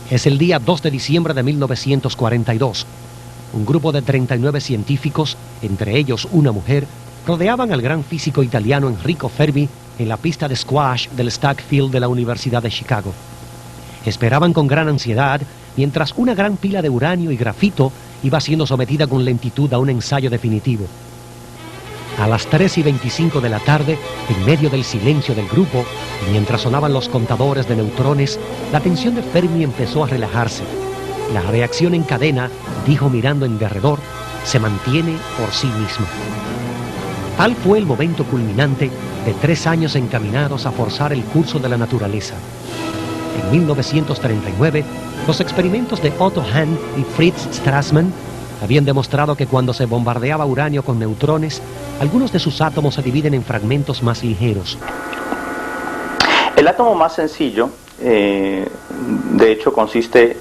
Es el día 2 de diciembre de 1942. Un grupo de 39 científicos, entre ellos una mujer, rodeaban al gran físico italiano Enrico Fermi en la pista de squash del Stack Field de la Universidad de Chicago. Esperaban con gran ansiedad mientras una gran pila de uranio y grafito iba siendo sometida con lentitud a un ensayo definitivo. A las 3:25 de la tarde, en medio del silencio del grupo, y mientras sonaban los contadores de neutrones, la tensión de Fermi empezó a relajarse. La reacción en cadena, dijo mirando en derredor, se mantiene por sí misma. Tal fue el momento culminante de 3 años encaminados a forzar el curso de la naturaleza. En 1939, los experimentos de Otto Hahn y Fritz Strassmann habían demostrado que cuando se bombardeaba uranio con neutrones, algunos de sus átomos se dividen en fragmentos más ligeros. El átomo más sencillo, de hecho,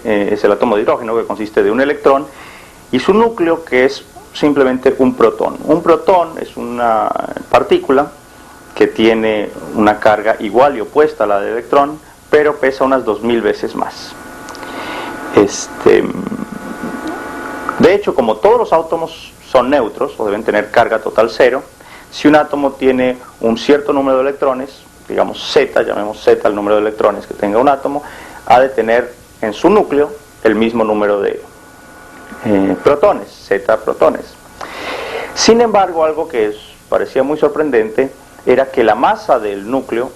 es el átomo de hidrógeno, que consiste de un electrón, y su núcleo, que es simplemente un protón. Un protón es una partícula que tiene una carga igual y opuesta a la del electrón, pero pesa unas 2000 veces más. De hecho, como todos los átomos son neutros, o deben tener carga total cero, si un átomo tiene un cierto número de electrones, digamos Z, llamemos Z el número de electrones que tenga un átomo, ha de tener en su núcleo el mismo número de protones, Z protones. Sin embargo, algo que parecía muy sorprendente era que la masa del núcleo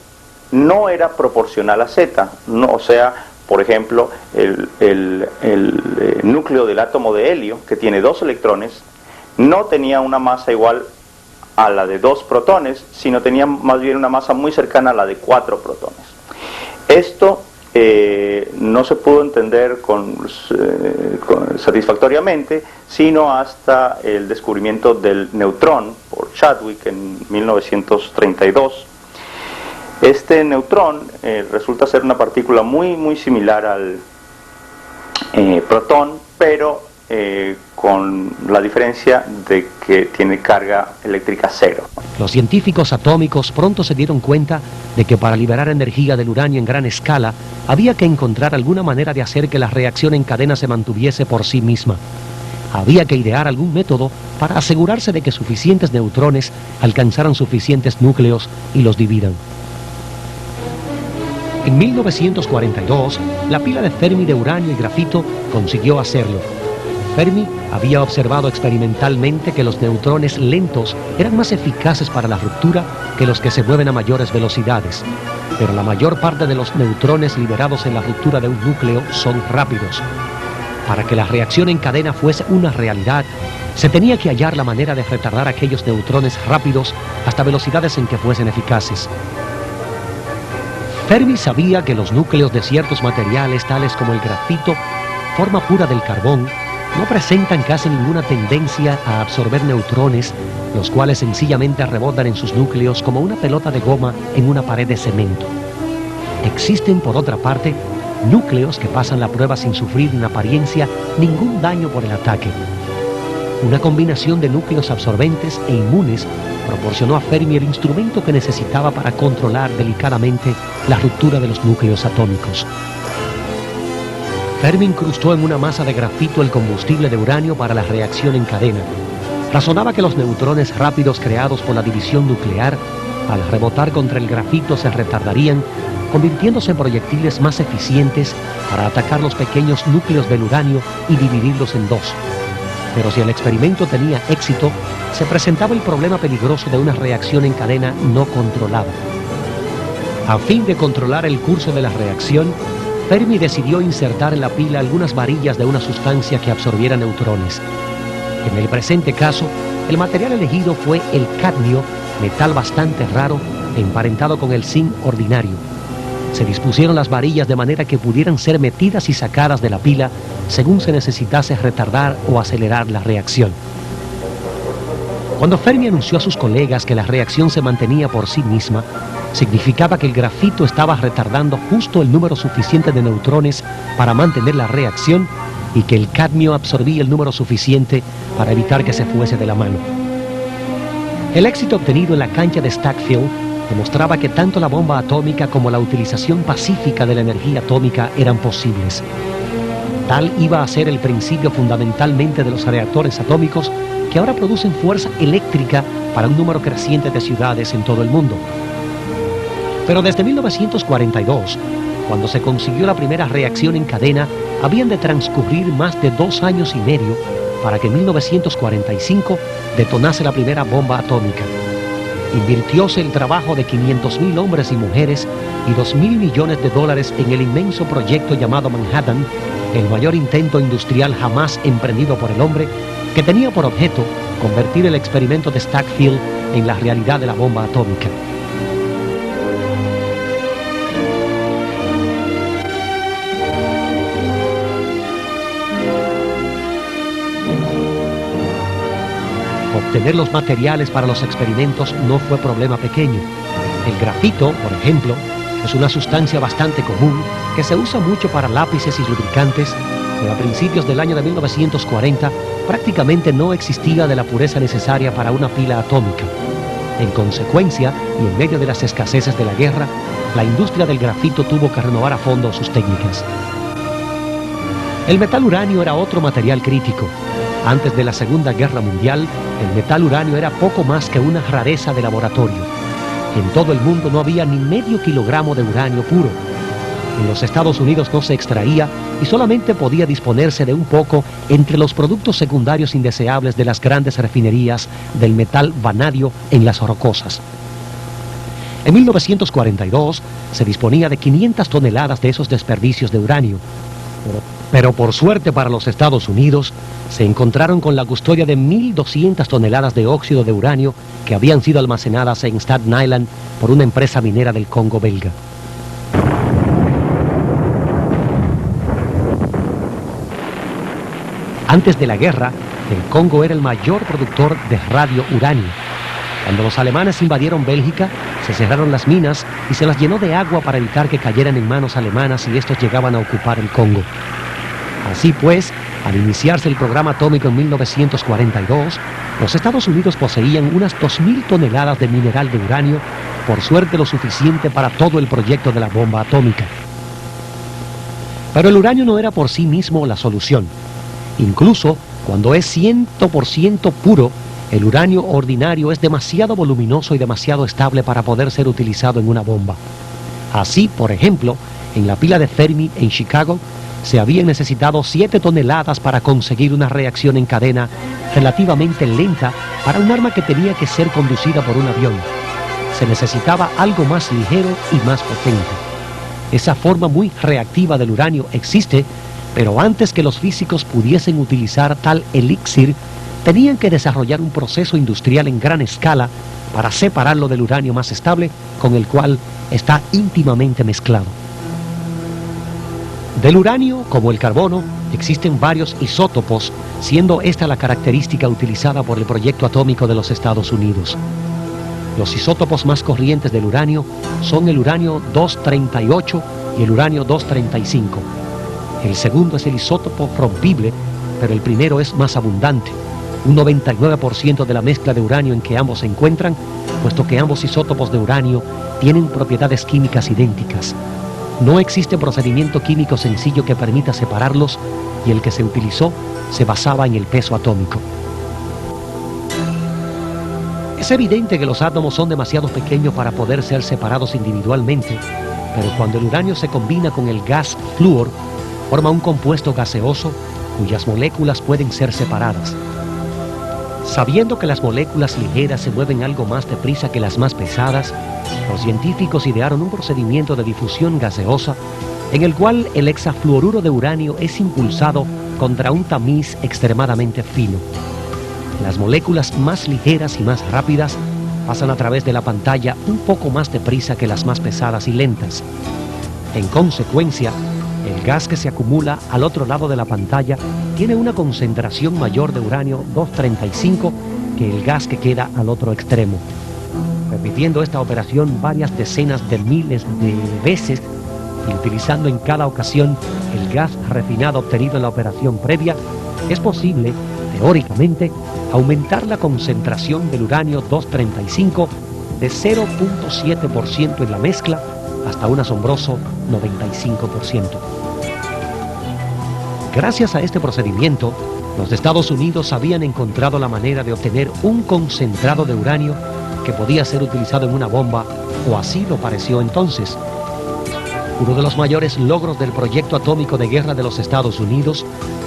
no era proporcional a Z, o sea, por ejemplo, el núcleo del átomo de helio, que tiene 2 electrones, no tenía una masa igual a la de 2 protones, sino tenía más bien una masa muy cercana a la de 4 protones. Esto no se pudo entender satisfactoriamente, sino hasta el descubrimiento del neutrón por Chadwick en 1932. Este neutrón resulta ser una partícula muy similar al protón, pero con la diferencia de que tiene carga eléctrica cero. Los científicos atómicos pronto se dieron cuenta de que para liberar energía del uranio en gran escala había que encontrar alguna manera de hacer que la reacción en cadena se mantuviese por sí misma. Había que idear algún método para asegurarse de que suficientes neutrones alcanzaran suficientes núcleos y los dividan. En 1942, la pila de Fermi de uranio y grafito consiguió hacerlo. Fermi había observado experimentalmente que los neutrones lentos eran más eficaces para la ruptura que los que se mueven a mayores velocidades, pero la mayor parte de los neutrones liberados en la ruptura de un núcleo son rápidos. Para que la reacción en cadena fuese una realidad, se tenía que hallar la manera de retardar aquellos neutrones rápidos hasta velocidades en que fuesen eficaces. Fermi sabía que los núcleos de ciertos materiales, tales como el grafito, forma pura del carbón, no presentan casi ninguna tendencia a absorber neutrones, los cuales sencillamente rebotan en sus núcleos como una pelota de goma en una pared de cemento. Existen, por otra parte, núcleos que pasan la prueba sin sufrir en apariencia ningún daño por el ataque. Una combinación de núcleos absorbentes e inmunes proporcionó a Fermi el instrumento que necesitaba para controlar delicadamente la ruptura de los núcleos atómicos. Fermi incrustó en una masa de grafito el combustible de uranio para la reacción en cadena. Razonaba que los neutrones rápidos creados por la división nuclear, al rebotar contra el grafito, se retardarían, convirtiéndose en proyectiles más eficientes para atacar los pequeños núcleos del uranio y dividirlos en 2. Pero si el experimento tenía éxito, se presentaba el problema peligroso de una reacción en cadena no controlada. A fin de controlar el curso de la reacción, Fermi decidió insertar en la pila algunas varillas de una sustancia que absorbiera neutrones. En el presente caso, el material elegido fue el cadmio, metal bastante raro, emparentado con el zinc ordinario. Se dispusieron las varillas de manera que pudieran ser metidas y sacadas de la pila según se necesitase retardar o acelerar la reacción. Cuando Fermi anunció a sus colegas que la reacción se mantenía por sí misma, significaba que el grafito estaba retardando justo el número suficiente de neutrones para mantener la reacción y que el cadmio absorbía el número suficiente para evitar que se fuese de la mano. El éxito obtenido en la cancha de Stack Field demostraba que tanto la bomba atómica como la utilización pacífica de la energía atómica eran posibles. Tal iba a ser el principio fundamentalmente de los reactores atómicos que ahora producen fuerza eléctrica para un número creciente de ciudades en todo el mundo. Pero desde 1942, cuando se consiguió la primera reacción en cadena, habían de transcurrir más de 2 años y medio para que en 1945 detonase la primera bomba atómica. Invirtióse el trabajo de 500.000 hombres y mujeres y $2.000 millones en el inmenso proyecto llamado Manhattan, el mayor intento industrial jamás emprendido por el hombre, que tenía por objeto convertir el experimento de Stackfield en la realidad de la bomba atómica. Obtener los materiales para los experimentos no fue problema pequeño. El grafito, por ejemplo, es una sustancia bastante común que se usa mucho para lápices y lubricantes, pero a principios del año de 1940 prácticamente no existía de la pureza necesaria para una pila atómica. En consecuencia, y en medio de las escaseces de la guerra, la industria del grafito tuvo que renovar a fondo sus técnicas. El metal uranio era otro material crítico. Antes de la Segunda Guerra Mundial, el metal uranio era poco más que una rareza de laboratorio. En todo el mundo no había ni medio kilogramo de uranio puro. En los Estados Unidos no se extraía y solamente podía disponerse de un poco entre los productos secundarios indeseables de las grandes refinerías del metal vanadio en las rocosas. En 1942 se disponía de 500 toneladas de esos desperdicios de uranio. Pero por suerte para los Estados Unidos, se encontraron con la custodia de 1.200 toneladas de óxido de uranio que habían sido almacenadas en Staten Island por una empresa minera del Congo belga. Antes de la guerra, el Congo era el mayor productor de radiouranio. Cuando los alemanes invadieron Bélgica, se cerraron las minas y se las llenó de agua para evitar que cayeran en manos alemanas si estos llegaban a ocupar el Congo. Así pues, al iniciarse el programa atómico en 1942, los Estados Unidos poseían unas 2.000 toneladas de mineral de uranio, por suerte lo suficiente para todo el proyecto de la bomba atómica. Pero el uranio no era por sí mismo la solución. Incluso cuando es 100% puro, el uranio ordinario es demasiado voluminoso y demasiado estable para poder ser utilizado en una bomba. Así, por ejemplo, en la pila de Fermi en Chicago, se habían necesitado 7 toneladas para conseguir una reacción en cadena relativamente lenta para un arma que tenía que ser conducida por un avión. Se necesitaba algo más ligero y más potente. Esa forma muy reactiva del uranio existe, pero antes que los físicos pudiesen utilizar tal elixir, tenían que desarrollar un proceso industrial en gran escala para separarlo del uranio más estable, con el cual está íntimamente mezclado. Del uranio, como el carbono, existen varios isótopos, siendo esta la característica utilizada por el proyecto atómico de los Estados Unidos. Los isótopos más corrientes del uranio son el uranio 238 y el uranio 235. El segundo es el isótopo rompible, pero el primero es más abundante. Un 99% de la mezcla de uranio en que ambos se encuentran, puesto que ambos isótopos de uranio tienen propiedades químicas idénticas. No existe procedimiento químico sencillo que permita separarlos y el que se utilizó se basaba en el peso atómico. Es evidente que los átomos son demasiado pequeños para poder ser separados individualmente, pero cuando el uranio se combina con el gas flúor, forma un compuesto gaseoso cuyas moléculas pueden ser separadas. Sabiendo que las moléculas ligeras se mueven algo más deprisa que las más pesadas, los científicos idearon un procedimiento de difusión gaseosa en el cual el hexafluoruro de uranio es impulsado contra un tamiz extremadamente fino. Las moléculas más ligeras y más rápidas pasan a través de la pantalla un poco más deprisa que las más pesadas y lentas. En consecuencia, el gas que se acumula al otro lado de la pantalla tiene una concentración mayor de uranio 235 que el gas que queda al otro extremo. Repitiendo esta operación varias decenas de miles de veces y utilizando en cada ocasión el gas refinado obtenido en la operación previa, es posible, teóricamente, aumentar la concentración del uranio 235 de 0.7% en la mezcla hasta un asombroso 95%. Gracias a este procedimiento, los Estados Unidos habían encontrado la manera de obtener un concentrado de uranio que podía ser utilizado en una bomba, o así lo pareció entonces. Uno de los mayores logros del proyecto atómico de guerra de los Estados Unidos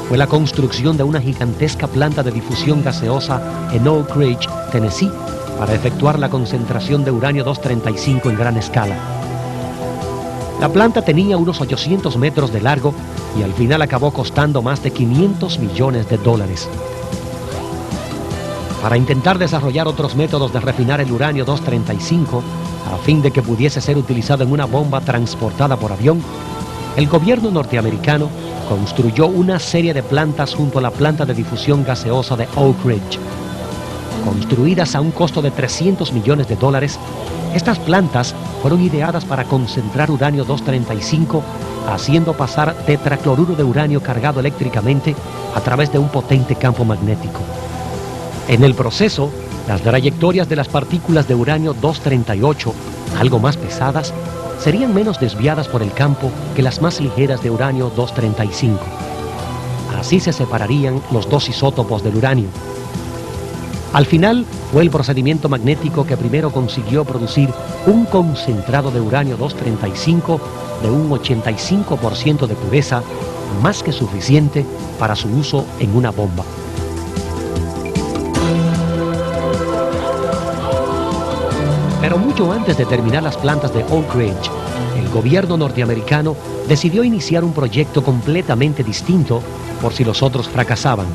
fue la construcción de una gigantesca planta de difusión gaseosa en Oak Ridge, Tennessee, para efectuar la concentración de uranio 235 en gran escala. La planta tenía unos 800 metros de largo y al final acabó costando más de $500 millones. Para intentar desarrollar otros métodos de refinar el uranio 235, a fin de que pudiese ser utilizado en una bomba transportada por avión, el gobierno norteamericano construyó una serie de plantas junto a la planta de difusión gaseosa de Oak Ridge. Construidas a un costo de $300 millones, estas plantas fueron ideadas para concentrar uranio 235, haciendo pasar tetracloruro de uranio cargado eléctricamente a través de un potente campo magnético. En el proceso, las trayectorias de las partículas de uranio 238, algo más pesadas, serían menos desviadas por el campo que las más ligeras de uranio 235. Así se separarían los dos isótopos del uranio. Al final, fue el procedimiento magnético que primero consiguió producir un concentrado de uranio 235 de un 85% de pureza, más que suficiente para su uso en una bomba. Pero mucho antes de terminar las plantas de Oak Ridge, el gobierno norteamericano decidió iniciar un proyecto completamente distinto por si los otros fracasaban.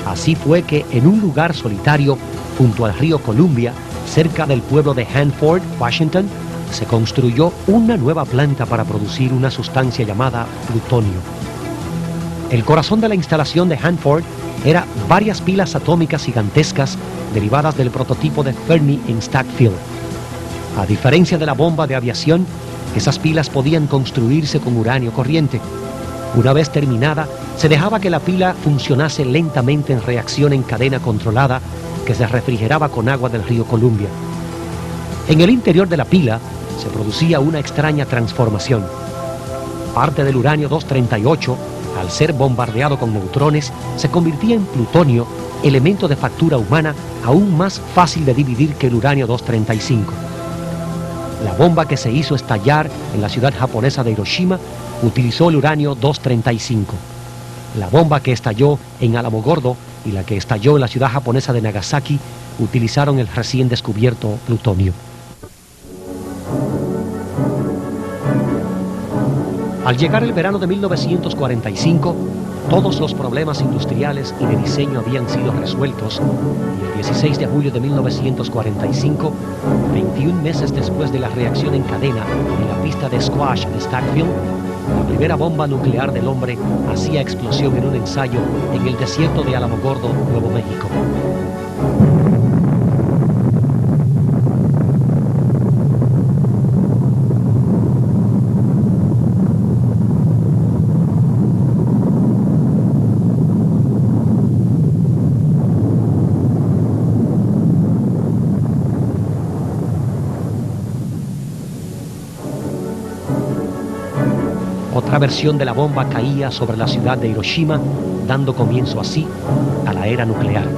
Así fue que en un lugar solitario, junto al río Columbia, cerca del pueblo de Hanford, Washington, se construyó una nueva planta para producir una sustancia llamada plutonio. El corazón de la instalación de Hanford era varias pilas atómicas gigantescas derivadas del prototipo de Fermi en Stackfield. A diferencia de la bomba de aviación, esas pilas podían construirse con uranio corriente. Una vez terminada, se dejaba que la pila funcionase lentamente en reacción en cadena controlada que se refrigeraba con agua del río Columbia. En el interior de la pila se producía una extraña transformación. Parte del uranio 238, al ser bombardeado con neutrones, se convertía en plutonio, elemento de factura humana aún más fácil de dividir que el uranio 235. La bomba que se hizo estallar en la ciudad japonesa de Hiroshima utilizó el uranio 235. La bomba que estalló en Alamogordo y la que estalló en la ciudad japonesa de Nagasaki utilizaron el recién descubierto plutonio. Al llegar el verano de 1945, todos los problemas industriales y de diseño habían sido resueltos y el 16 de julio de 1945, 21 meses después de la reacción en cadena en la pista de squash de Stackfield, la primera bomba nuclear del hombre hacía explosión en un ensayo en el desierto de Alamogordo, Nuevo México. Otra versión de la bomba caía sobre la ciudad de Hiroshima, dando comienzo así a la era nuclear.